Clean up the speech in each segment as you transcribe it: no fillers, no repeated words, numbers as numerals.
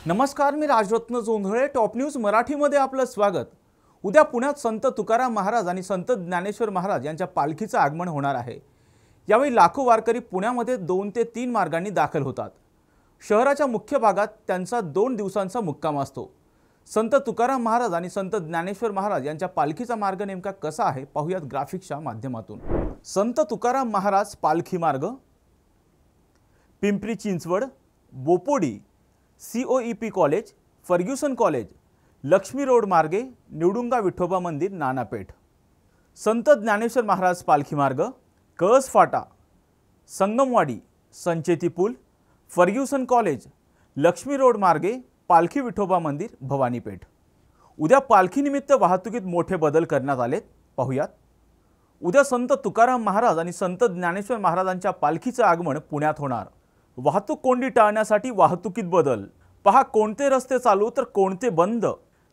नमस्कार, मी Rajratna Jondhale. Top news मराठीमध्ये आपलं स्वागत. उद्या पुण्यात संत तुकाराम महाराज आणि संत ज्ञानेश्वर महाराज यांच्या पालखीचं आगमन होणार आहे. यावेळी लाखो वारकरी पुण्यामध्ये 2 ते 3 मार्गांनी दाखल होतात. शहराच्या मुख्य भागात त्यांचा 2 दिवसांचा मुक्काम असतो. संत तुकाराम महाराज आणि संत ज्ञानेश्वर महाराज यांच्या पालखीचा मार्ग नेमका कसा आहे पाहूयात ग्राफिक्सच्या माध्यमातून. संत तुकाराम महाराज पालखी मार्ग Pimpri Chinchwad, Bopodi, COEP college, Fergusson college, Laxmi road मार्गे निवडुंगा विठोबा मंदिर, नानापेठ. संत ज्ञानेश्वर महाराज पालखी मार्ग कळस फाटा, संगमवाडी, संचेती पूल, फर्ग्युसन कॉलेज, लक्ष्मी रोड मार्गे पालखी विठोबा मंदिर, भवानीपेठ. उद्या पालखीनिमित्त वाहतुकीत मोठे बदल करण्यात आलेत, पाहूयात. उद्या संत तुकाराम महाराज आणि संत ज्ञानेश्वर महाराजांच्या पालखीचं आगमन पुण्यात होणार. वाहतूक कोंडी टाळण्यासाठी वाहतुकीत बदल. पहा कोणते रस्ते चालू तर कोणते बंद.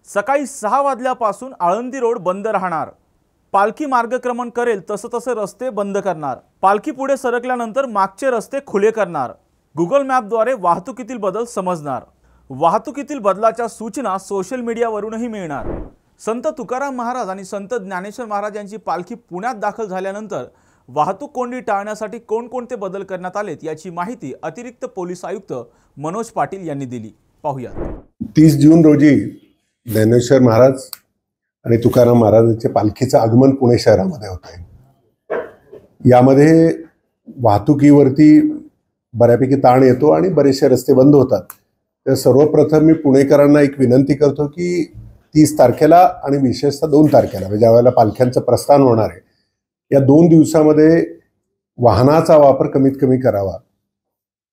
सकाळी 6 वाजल्यापासून आळंदी रोड बंद राहणार. पालखी मार्गक्रमण करेल तसं तसे रस्ते बंद करणार. पालखी पुढे सरकल्यानंतर मागचे रस्ते खुले करणार. गुगल मॅपद्वारे वाहतुकीतील बदल समजणार. वाहतुकीतील बदलाच्या सूचना सोशल मीडियावरूनही मिळणार. संत तुकाराम महाराज आणि संत ज्ञानेश्वर महाराज यांची पालखी पुण्यात दाखल झाल्यानंतर वाहतूक कोंडी टाळण्यासाठी कोणकोणते बदल करण्यात आलेत याची माहिती अतिरिक्त पोलीस आयुक्त मनोज पाटील यांनी दिली, पाहूया. 30 जून रोजी ज्ञानेश्वर महाराज आणि तुकाराम महाराजांचे पालखीचं आगमन पुणे शहरामध्ये होत आहे. यामध्ये वाहतुकीवरती बऱ्यापैकी ताण येतो आणि बरेचसे रस्ते बंद होतात. तर सर्वप्रथम मी पुणेकरांना एक विनंती करतो की 30 तारखेला आणि विशेषतः 2 तारखेला म्हणजे ज्यावेळेला पालख्यांचं प्रस्थान होणार आहे, या 2 दिवसामध्ये वाहनाचा वापर कमीत कमी करावा.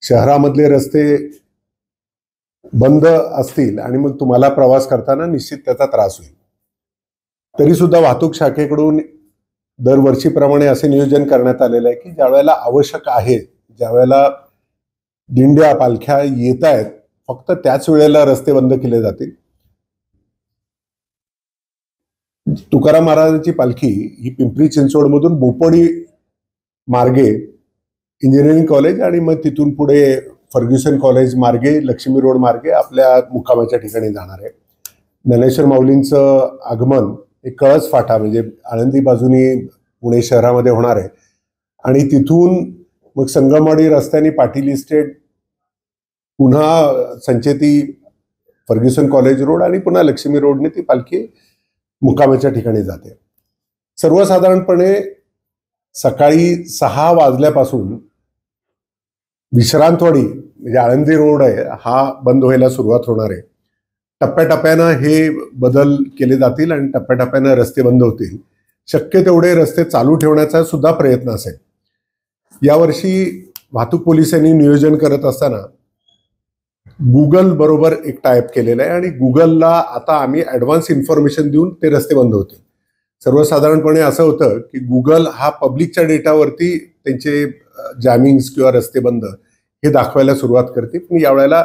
शहरामधले रस्ते बंद असतील आणि मग तुम्हाला प्रवास करताना निश्चित त्याचा त्रास होईल. तरी सुद्धा वाहतूक शाखेकडून दरवर्षीप्रमाणे असे नियोजन करण्यात आलेलं आहे की ज्यावेळेला आवश्यक आहे, ज्यावेळेला दिंड्या पालख्या येत आहेत, फक्त त्याच वेळेला रस्ते बंद केले जातील. तुकाराम महाराजांची पालखी ही पिंपरी चिंचवडमधून बोपोडी मार्गे इंजिनिअरिंग कॉलेज आणि मग तिथून पुढे फर्ग्युसन कॉलेज मार्गे लक्ष्मी रोड मार्गे आपल्या मुक्कामाच्या ठिकाणी जाणार आहे. ज्ञानेश्वर माऊलींचं आगमन हे कळस फाटा म्हणजे आळंदी बाजूनी पुणे शहरामध्ये होणार आहे आणि तिथून मग संगमवाडी रस्त्याने पाटील इस्टेट, पुन्हा संचेती, फर्ग्युसन कॉलेज रोड आणि पुन्हा लक्ष्मी रोडने ती पालखी मुक्कामाच्या ठिकाणी जाते. सर्वसाधारणपणे सकाळी 6 वाजल्यापासून विश्रांतवाडी म्हणजे आळंदी रोड आहे हा बंद व्हायला सुरुवात होणार आहे. टप्प्याटप्प्यानं हे बदल केले जातील आणि टप्प्याटप्प्यानं रस्ते बंद होतील. शक्य तेवढे रस्ते चालू ठेवण्याचा सुद्धा प्रयत्न असेल. यावर्षी वाहतूक पोलिसांनी नियोजन करत असताना गुगल बरोबर एक टायप केलेलं आहे आणि गुगलला आता आम्ही ॲडव्हान्स इन्फॉर्मेशन देऊन ते रस्ते बंद होतील. सर्वसाधारणपणे असं होतं की गुगल हा पब्लिकच्या डेटावरती त्यांचे जॅमिंग्स किंवा रस्ते बंद हे दाखवायला सुरुवात करते. पण यावेळेला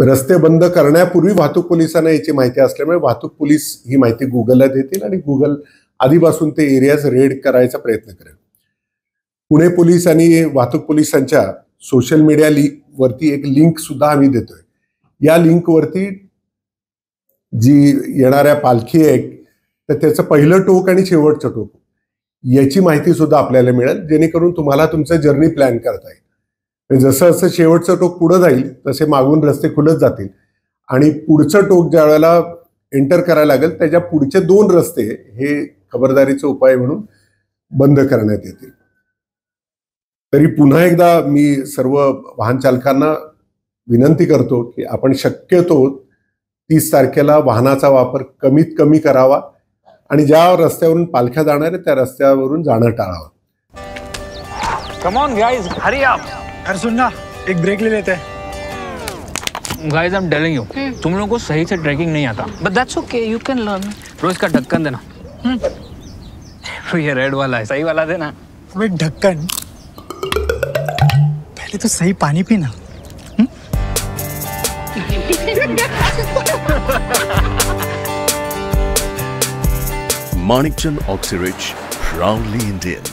रस्ते बंद करण्यापूर्वी वाहतूक पोलिसांना याची माहिती असल्यामुळे वाहतूक पोलीस ही माहिती गुगलला देतील आणि गुगल आधीपासून ते एरियाज रेड करायचा प्रयत्न करेल. पुणे पोलीस आणि वाहतूक पोलिसांच्या सोशल मीडिया वरती एक लिंक सुद्धा आम्ही देतोय. या लिंकवरती जी येणाऱ्या पालखी आहे तर त्याचं पहिलं टोक आणि शेवटचं टोक याची माहिती सुद्धा आपल्याला मिळेल, जेणेकरून तुम्हाला तुमचं जर्नी प्लॅन करता येईल. जसं जसं शेवटचं टोक पुढं जाईल तसे मागून रस्ते खुलत जातील आणि पुढचं टोक ज्या वेळेला एंटर करायला लागेल त्याच्या पुढचे 2 रस्ते हे खबरदारीचे उपाय म्हणून बंद करण्यात येतील. तरी पुन्हा एकदा मी सर्व वाहन चालकांना विनंती करतो की आपण शक्यतो 30 तारखेला वाहनाचा वापर कमीत कमी करावा आणि ज्या रस्त्यावरून पालख्या जाणार आहे त्या रस्त्यावरून जाणं टाळावं. Come on guys, hurry up. यार सुन ना, एक ब्रेक ले लेते हैं. Guys, I am telling you, तुम लोगों को सही से ट्रैकिंग नहीं आता. But that's okay, you can learn. रोज का ढक्कन देना. ये रेड वाला है, सही वाला देना. वे ढक्कन, पहले तो सही पानी पीना. Manikchand Oxyrich, proudly Indian.